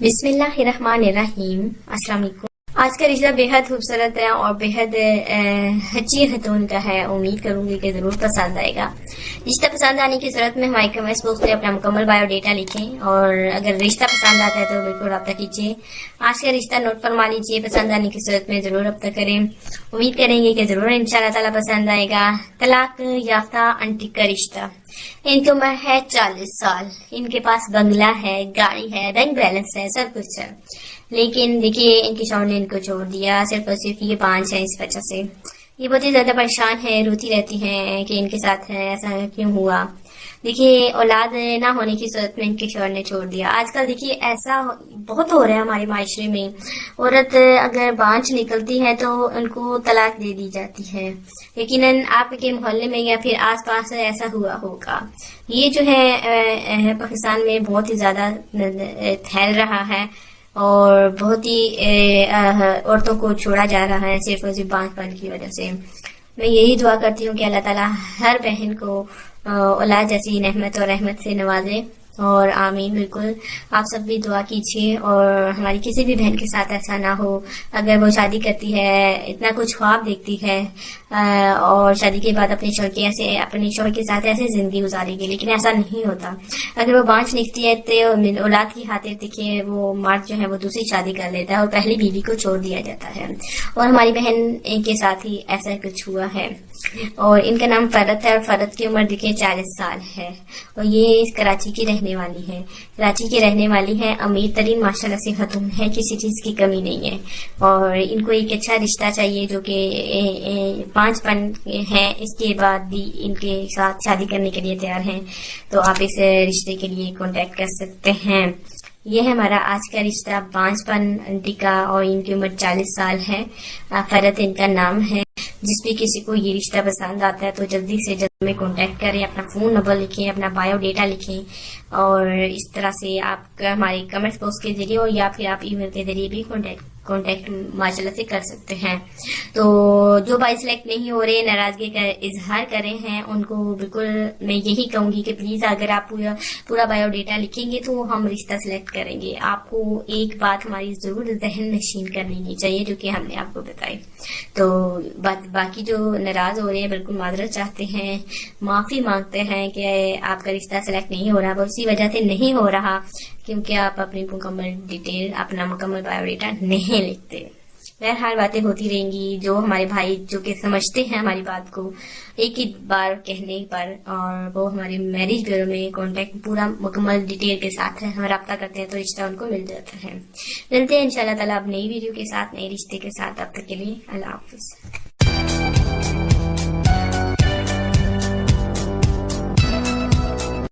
बिस्मिल्लाहिर्रहमानिर्रहीम। अस्सलाम वालेकुम। आज का रिश्ता बेहद खूबसूरत है और बेहद अच्छी खतून का है। उम्मीद करूंगी कि जरूर पसंद आएगा। रिश्ता पसंद आने की सूरत में हमारे कमेंट्स बॉक्स में अपना मुकम्मल बायोडेटा लिखें और अगर रिश्ता पसंद आता है तो बिल्कुल रब्ता कीजिए। आज का रिश्ता नोट फरमा लीजिए। पसंद आने की सूरत में जरूर रब्ता करें। उम्मीद करेंगे कि जरूर इंशाल्लाह ताला पसंद आएगा। तलाक याफ्ता आंटी का रिश्ता। इनकी उम्र है 40 साल। इनके पास बंगला है, गाड़ी है, बैंक बैलेंस है, सब कुछ है। लेकिन देखिए इनके शौहर ने इनको छोड़ दिया सिर्फ और सिर्फ ये 5 है इस वजह से। ये बहुत ही ज्यादा परेशान है, रोती रहती हैं कि इनके साथ है ऐसा क्यों हुआ। देखिए औलाद ना होने की सूरत में इनके शौहर ने छोड़ दिया। आजकल देखिए ऐसा बहुत हो रहा है हमारे माशरे में। औरत अगर बांझ निकलती है तो उनको तलाक दे दी जाती है। यकीनन आपके मोहल्ले में या फिर आसपास ऐसा हुआ होगा। ये जो है पाकिस्तान में बहुत ही ज्यादा फैल रहा है और बहुत ही औरतों को छोड़ा जा रहा है सिर्फ और सिर्फ बांझपन की वजह से। मैं यही दुआ करती हूँ कि अल्लाह ताला हर बहन को औलाद जैसी नेमत और रहमत से नवाजे और आमीन। बिल्कुल आप सब भी दुआ कीजिए और हमारी किसी भी बहन के साथ ऐसा ना हो। अगर वो शादी करती है, इतना कुछ ख्वाब देखती है और शादी के बाद अपने शौहर के साथ ऐसे जिंदगी गुजारेगी, लेकिन ऐसा नहीं होता। अगर वो बांझ निकलती है तो औलाद की खातिर देखिए वो मर्द जो है वो दूसरी शादी कर लेता है और पहली बीवी को छोड़ दिया जाता है। और हमारी बहन के साथ ही ऐसा कुछ हुआ है। और इनका नाम फरत है और फरत की उम्र देखिए 40 साल है और ये कराची की रहने वाली है। कराची की रहने वाली है, अमीर तरीन माशाल्लाह से खतून है, किसी चीज की कमी नहीं है। और इनको एक अच्छा रिश्ता चाहिए जो कि 5पन है, इसके बाद भी इनके साथ शादी करने के लिए तैयार हैं। तो आप इस रिश्ते के लिए कांटेक्ट कर सकते हैं। ये है हमारा आज का रिश्ता बांझपन आंटी का और इनकी उम्र 40 साल है। फरत इनका नाम है। जिस भी किसी को ये रिश्ता पसंद आता है तो जल्दी से जल्दी में कांटेक्ट करें, अपना फोन नंबर लिखें, अपना बायोडेटा लिखें और इस तरह से आप हमारे कमेंट्स बॉक्स के जरिए और या फिर आप ईमेल के जरिए भी कांटेक्ट माशाल्लाह से कर सकते हैं। तो जो भाई सिलेक्ट नहीं हो रहे, नाराजगी का इजहार करे हैं, उनको बिल्कुल मैं यही कहूंगी कि प्लीज अगर आप पूरा बायोडेटा लिखेंगे तो हम रिश्ता सिलेक्ट करेंगे। आपको एक बात हमारी जरूर जहन नशीन कर लेनी चाहिए जो कि हमने आपको बताई। तो बाकी जो नाराज हो रहे हैं बिल्कुल माजरत चाहते हैं, माफी मांगते हैं कि आपका रिश्ता सिलेक्ट नहीं हो रहा। वो उसी वजह से नहीं हो रहा क्योंकि आप अपनी मुकम्मल डिटेल, अपना मुकम्मल बायोडेटा नहीं लिखते। बहरहाल बातें होती रहेंगी। जो हमारे भाई जो कि समझते हैं हमारी बात को एक ही बार कहने पर और वो हमारे मैरिज ब्यूरो में कांटेक्ट पूरा मुकम्मल डिटेल के साथ हम रब्ता करते हैं तो रिश्ता उनको मिल जाता है। मिलते हैं इंशाल्लाह ताला अब नई वीडियो के साथ, नए रिश्ते के साथ। तब तक के लिए अल्लाह हाफिज।